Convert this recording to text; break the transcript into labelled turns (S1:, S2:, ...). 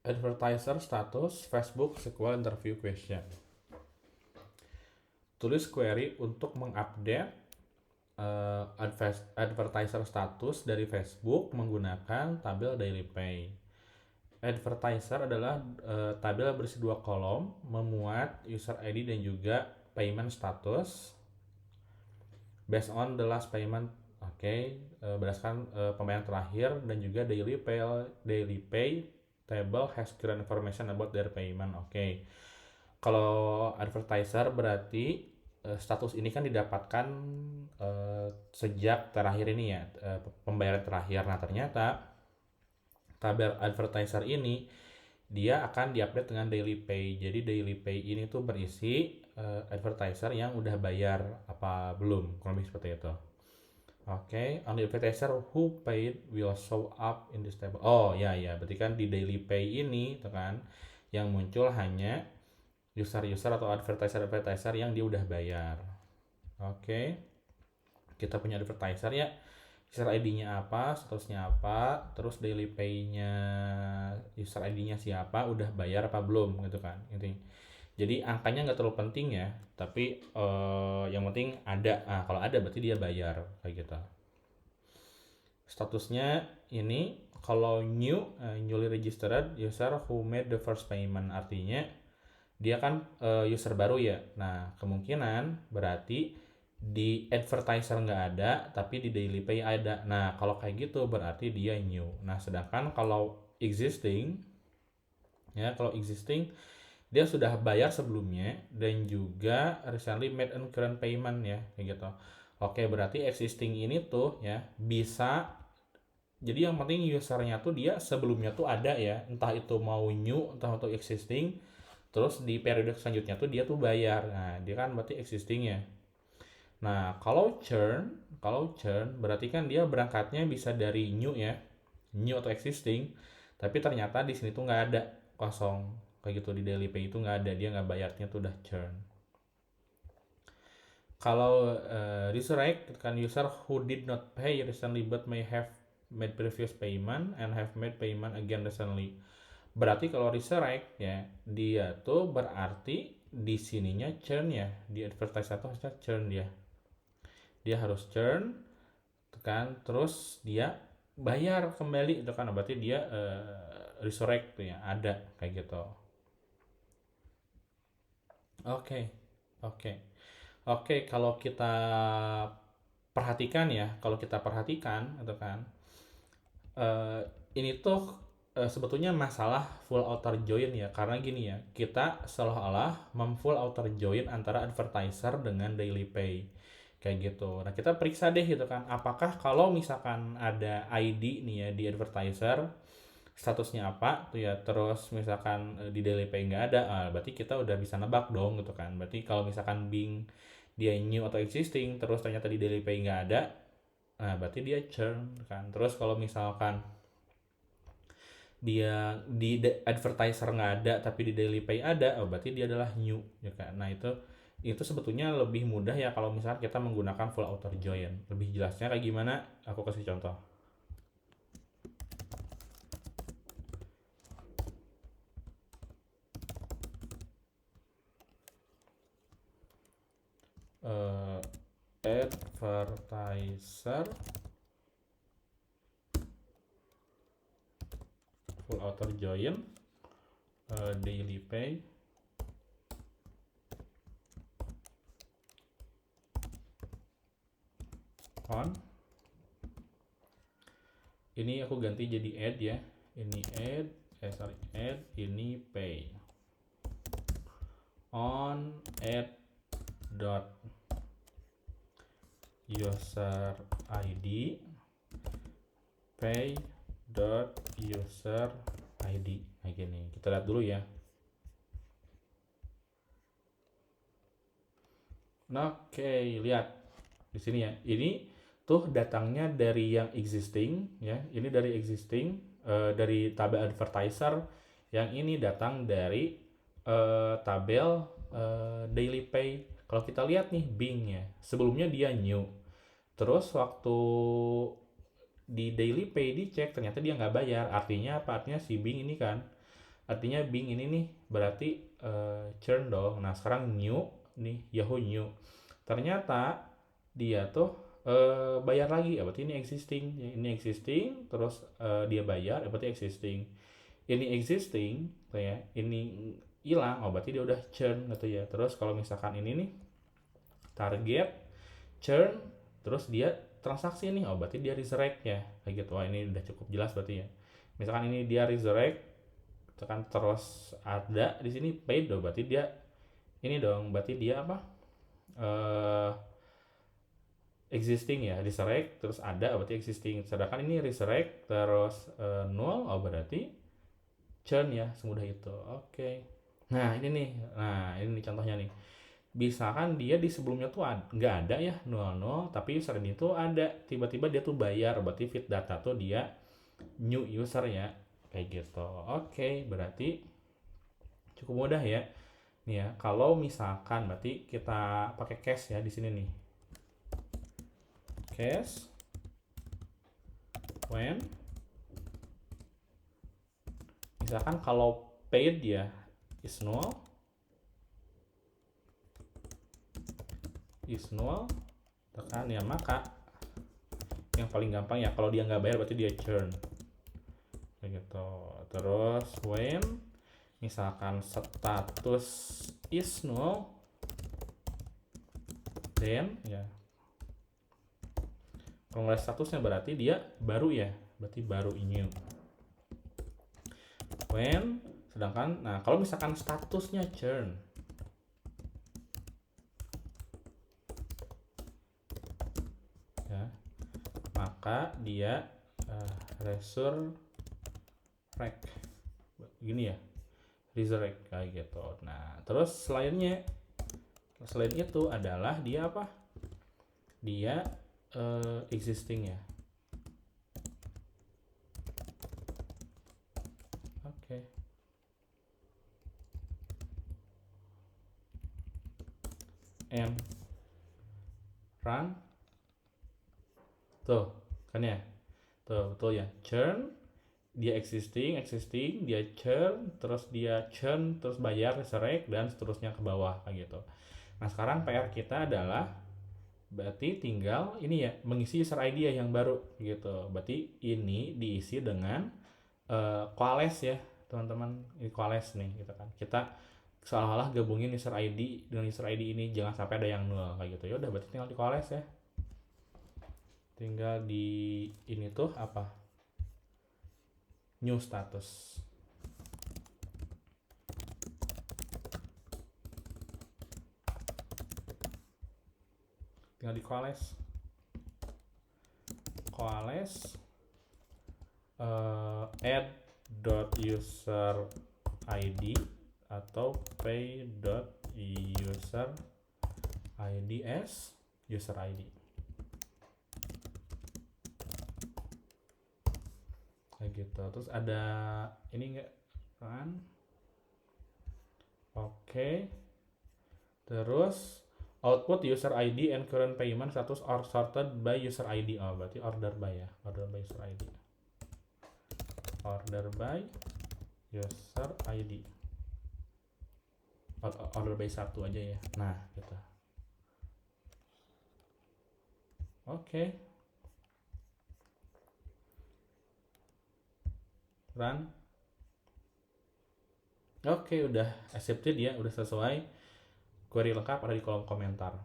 S1: Advertiser status Facebook SQL interview question. Tulis query untuk mengupdate advertiser status dari Facebook menggunakan tabel daily pay. Advertiser adalah tabel berisi 2 kolom, memuat user ID dan juga payment status based on the last payment. Berdasarkan pembayaran terakhir, dan juga daily pay table has current information about their payment. Kalau advertiser berarti status ini kan didapatkan sejak terakhir ini ya, pembayaran terakhir. Nah, ternyata tabel advertiser ini dia akan diupdate dengan daily pay. Jadi daily pay ini tuh berisi advertiser yang udah bayar apa belum, kurang lebih seperti itu. Only advertiser who paid will show up in this table. Oh ya, berarti kan di daily pay ini kan yang muncul hanya user-user atau advertiser yang dia udah bayar. Kita punya advertiser ya, user ID-nya apa, statusnya apa, terus daily pay-nya user ID-nya siapa, udah bayar apa belum gitu kan. Jadi angkanya nggak terlalu penting ya, tapi yang penting ada. Kalau ada berarti dia bayar kayak gitu. Statusnya ini kalau newly registered user who made the first payment, artinya dia kan user baru ya. Nah, kemungkinan berarti di advertiser nggak ada, tapi di daily pay ada. Nah, kalau kayak gitu berarti dia new. Nah, sedangkan kalau existing dia sudah bayar sebelumnya dan juga recently made and current payment ya, kayak gitu. Berarti existing ini tuh ya bisa, jadi yang penting usernya tuh dia sebelumnya tuh ada ya, entah itu mau new, entah itu existing, terus di periode selanjutnya tuh dia tuh bayar. Nah, dia kan berarti existing ya. Nah, kalau churn berarti kan dia berangkatnya bisa dari new ya, new atau existing, tapi ternyata di sini tuh nggak ada, kosong kayak gitu. Di daily pay itu nggak ada, dia nggak bayarnya tuh udah churn. Kalau resurrect kan user who did not pay recently but may have made previous payment and have made payment again recently. Berarti kalau resurrect ya, dia tuh berarti di sininya churn ya, di advertiser tuh harusnya churn dia harus churn kan, terus dia bayar kembali itu kan, berarti dia resurrect tuh ya, ada kayak gitu. Kalau kita perhatikan itu kan ini tuh sebetulnya masalah full outer join ya, karena gini ya, kita seolah-olah memfull outer join antara advertiser dengan daily pay kayak gitu. Nah, kita periksa deh gitu kan, apakah kalau misalkan ada ID nih ya di advertiser, statusnya apa tuh ya, terus misalkan di daily pay nggak ada, berarti kita udah bisa nebak dong gitu kan. Berarti kalau misalkan Bing dia new atau existing, terus ternyata di daily pay nggak ada, berarti dia churn kan. Terus kalau misalkan dia di advertiser nggak ada tapi di daily pay ada, berarti dia adalah new ya kan. Nah, itu sebetulnya lebih mudah ya kalau misalnya kita menggunakan full outer join. Lebih jelasnya kayak gimana, aku kasih contoh. Advertiser full outer join daily pay on, ini aku ganti jadi add ya, ini add ini pay on add dot user ID pay dot user ID. Nah, gini kita lihat dulu ya. Lihat di sini ya, ini tuh datangnya dari yang existing ya, ini dari existing dari tabel advertiser, yang ini datang dari tabel daily pay. Kalau kita lihat nih Bing ya, sebelumnya dia new, terus waktu di daily pay dicek ternyata dia nggak bayar. Artinya apa? Artinya si Bing ini kan artinya Bing ini nih berarti churn dong. Nah sekarang new nih, Yahoo new, ternyata dia tuh bayar lagi, berarti ini existing. Ini existing terus dia bayar, berarti existing. Ini existing ya, ini hilang, berarti dia udah churn gitu ya. Terus kalau misalkan ini nih target churn terus dia transaksi nih, berarti dia resurrect ya kayak gitu. Wah ini udah cukup jelas berarti ya. Misalkan ini dia resurrect, misalkan terus ada di sini paid dong, berarti dia ini dong, berarti dia apa, eh existing ya, resurrect terus ada berarti existing. Sedangkan ini resurrect terus null, berarti churn ya, semudah itu. Oke. Nah ini nih, ini nih contohnya nih. Bisa kan dia di sebelumnya tuh nggak ada ya, 00, tapi user ini tuh ada, tiba-tiba dia tuh bayar, berarti feed data tuh dia new user ya, kayak gitu. Oke, berarti cukup mudah ya. Nih ya, kalau misalkan berarti kita pakai cache ya di sini nih. Cache when misalkan kalau paid ya is null, tekan ya, maka yang paling gampang ya kalau dia nggak bayar berarti dia churn kayak gitu. Terus when misalkan status is null, then ya kalau ngeliat statusnya berarti dia baru ya, berarti baru new. When sedangkan kalau misalkan statusnya churn ya, maka dia resurrect gini ya, resurrect kayak gitu. Nah terus selain itu adalah dia apa, dia existing ya. Oke. And run tuh kan ya, tuh betul ya, churn dia existing, dia churn, terus bayar, resurrect, dan seterusnya ke bawah kayak gitu. Nah sekarang PR kita adalah berarti tinggal ini ya, mengisi user ID yang baru gitu. Berarti ini diisi dengan coalesce ya teman-teman, ini coalesce nih gitu kan. Kita seolah-olah gabungin user ID dengan user ID ini, jangan sampai ada yang nol kayak gitu. Ya udah berarti tinggal di coalesce ya. Tinggal di ini tuh apa? New status. Tinggal di coalesce add.user ID atau pay.user ID as user ID kayak gitu. Terus ada ini enggak kan? Oke. Terus output user ID and current payment status are sorted by user ID. Berarti order by ya, order by user ID. Order by user ID. Order by satu aja ya. Nah, gitu. Oke. Run. Oke, udah accepted ya, udah sesuai. Query lengkap ada di kolom komentar.